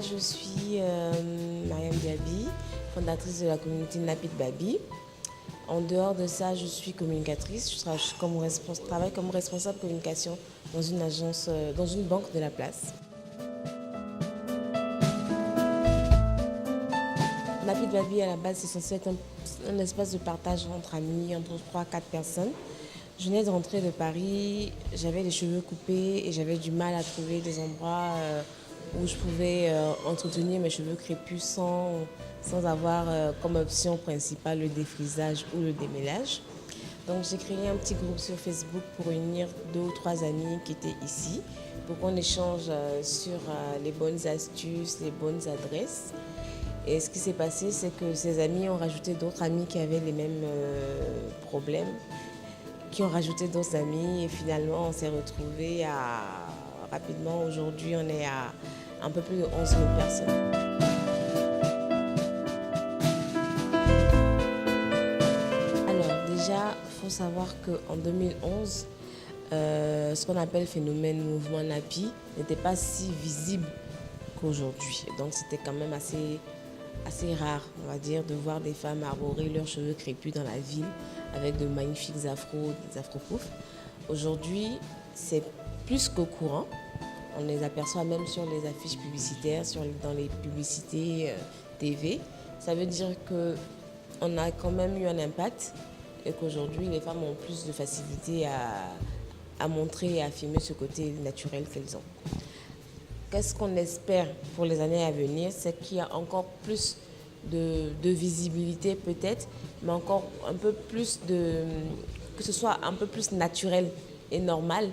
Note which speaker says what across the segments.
Speaker 1: moi je suis Mariam Diaby, fondatrice de la communauté Napit Baby. En dehors de ça, je suis communicatrice. Je travaille comme responsable communication dans une agence, dans une banque de la place. Napit Baby, à la base, c'est censé être un espace de partage entre amis, entre 3-4 personnes. Je venais de rentrer de Paris, j'avais les cheveux coupés et j'avais du mal à trouver des endroits où je pouvais entretenir mes cheveux crépus sans avoir comme option principale le défrisage ou le démêlage. Donc j'ai créé un petit groupe sur Facebook pour réunir 2 ou 3 amis qui étaient ici pour qu'on échange sur les bonnes astuces, les bonnes adresses. Et ce qui s'est passé, c'est que ces amis ont rajouté d'autres amis qui avaient les mêmes problèmes, qui ont rajouté d'autres amis et finalement on s'est retrouvés rapidement. Aujourd'hui, on est à un peu plus de 11 000 personnes. Alors déjà, il faut savoir qu'en 2011, ce qu'on appelle phénomène mouvement Napi n'était pas si visible qu'aujourd'hui. Donc c'était quand même assez rare, on va dire, de voir des femmes arborer leurs cheveux crépus dans la ville avec de magnifiques afros, des afro-poufs. Aujourd'hui, c'est plus qu'au courant. On les aperçoit même sur les affiches publicitaires, dans les publicités TV. Ça veut dire qu'on a quand même eu un impact et qu'aujourd'hui, les femmes ont plus de facilité à montrer et à affirmer ce côté naturel qu'elles ont. Qu'est-ce qu'on espère pour les années à venir? C'est qu'il y a encore plus de visibilité peut-être, mais encore un peu plus que ce soit un peu plus naturel et normal.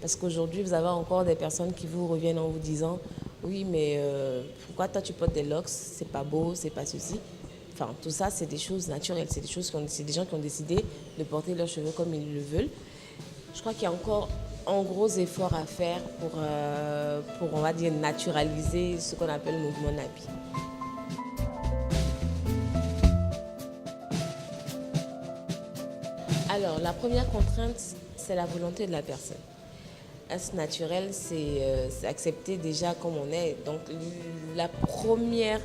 Speaker 1: Parce qu'aujourd'hui, vous avez encore des personnes qui vous reviennent en vous disant « Oui, mais pourquoi toi tu portes des locks? C'est pas beau, c'est pas ceci. » Enfin, tout ça, c'est des choses naturelles. C'est des gens qui ont décidé de porter leurs cheveux comme ils le veulent. Je crois qu'il y a encore un gros effort à faire pour on va dire, naturaliser ce qu'on appelle le mouvement Napi. Alors, la première contrainte, c'est la volonté de la personne. Être naturel, c'est accepter déjà comme on est. Donc, la première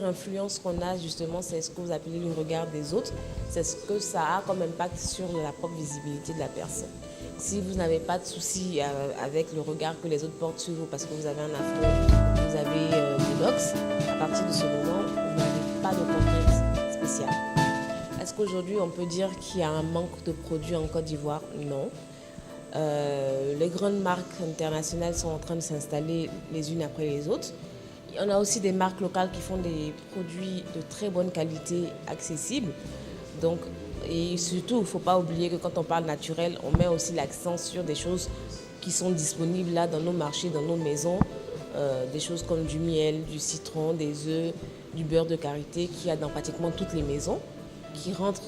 Speaker 1: influence qu'on a, justement, c'est ce que vous appelez le regard des autres. C'est ce que ça a comme impact sur la propre visibilité de la personne. Si vous n'avez pas de souci avec le regard que les autres portent sur vous parce que vous avez un afro, vous avez des locks, à partir de ce moment, vous n'avez pas de contrainte spéciale. Est-ce qu'aujourd'hui, on peut dire qu'il y a un manque de produits en Côte d'Ivoire? Non. Les grandes marques internationales sont en train de s'installer les unes après les autres. On a aussi des marques locales qui font des produits de très bonne qualité, accessibles. Donc, et surtout, il ne faut pas oublier que quand on parle naturel, on met aussi l'accent sur des choses qui sont disponibles là dans nos marchés, dans nos maisons. Des choses comme du miel, du citron, des œufs, du beurre de karité qu'il y a dans pratiquement toutes les maisons, qui rentrent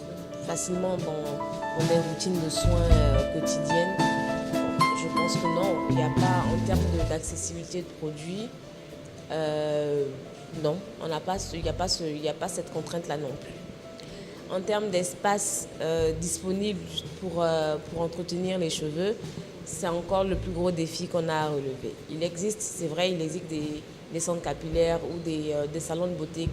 Speaker 1: facilement dans des routines de soins quotidiennes. Je pense que non, il n'y a pas, en termes d'accessibilité de produits, non, il n'y a pas cette contrainte-là non plus. En termes d'espace disponible pour entretenir les cheveux, c'est encore le plus gros défi qu'on a à relever. Il existe des centres capillaires ou des salons de beauté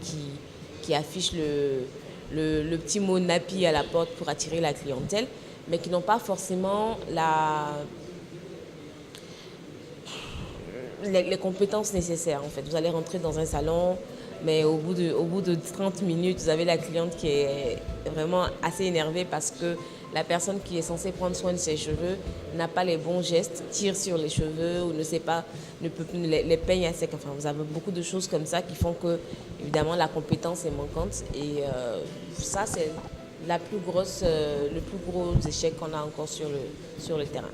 Speaker 1: qui affichent le petit mot Napi à la porte pour attirer la clientèle, mais qui n'ont pas forcément les compétences nécessaires. En fait, vous allez rentrer dans un salon, mais au bout de 30 minutes, vous avez la cliente qui est vraiment assez énervée parce que la personne qui est censée prendre soin de ses cheveux n'a pas les bons gestes, tire sur les cheveux ou ne sait pas, les peigne à sec. Enfin, vous avez beaucoup de choses comme ça qui font que, évidemment, la compétence est manquante. Et ça, c'est le plus gros échec qu'on a encore sur le terrain.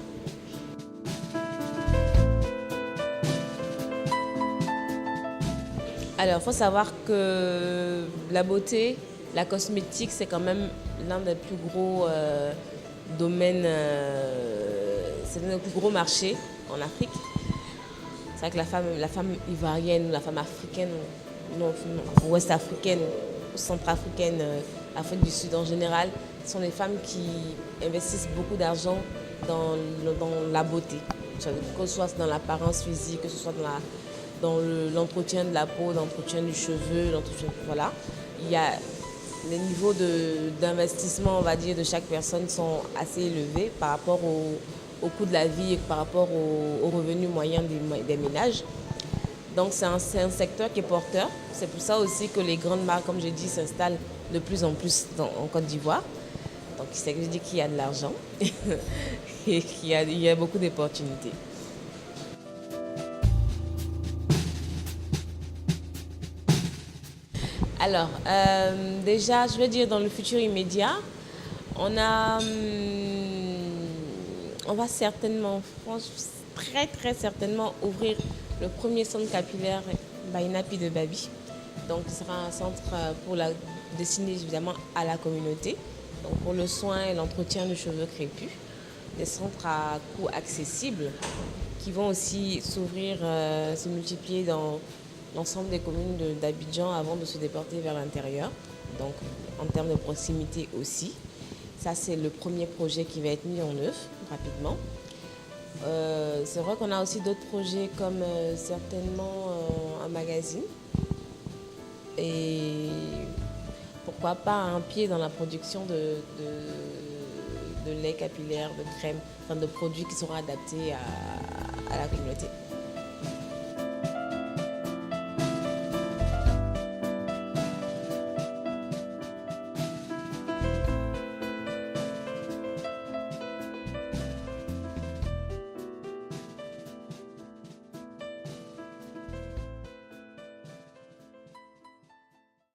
Speaker 1: Alors, il faut savoir que la beauté, la cosmétique, c'est quand même l'un des plus gros domaines, c'est l'un des plus gros marchés en Afrique. C'est vrai que la femme ivoirienne, la femme africaine, ouest africaine, centrafricaine, Afrique du Sud en général, sont des femmes qui investissent beaucoup d'argent dans la beauté, que ce soit dans l'apparence physique, que ce soit dans l'entretien de la peau, l'entretien du cheveu, voilà. Il y a les niveaux d'investissement, on va dire, de chaque personne sont assez élevés par rapport au coût de la vie et par rapport au revenu moyen des ménages. Donc c'est un secteur qui est porteur. C'est pour ça aussi que les grandes marques, comme je dis, s'installent de plus en plus en Côte d'Ivoire. Donc c'est que je dis qu'il y a de l'argent et qu'il y a beaucoup d'opportunités. Alors, déjà, je veux dire, dans le futur immédiat, on va certainement, très très certainement ouvrir le premier centre capillaire by Napi de Babi. Donc, ce sera un centre destiné évidemment à la communauté, donc pour le soin et l'entretien du cheveu crépus. Des centres à coût accessible qui vont aussi s'ouvrir, se multiplier dans l'ensemble des communes d'Abidjan avant de se déporter vers l'intérieur. Donc, en termes de proximité aussi. Ça, c'est le premier projet qui va être mis en œuvre rapidement. C'est vrai qu'on a aussi d'autres projets comme certainement un magazine. Et pourquoi pas un pied dans la production de lait capillaire, de crème, enfin de produits qui seront adaptés à la communauté.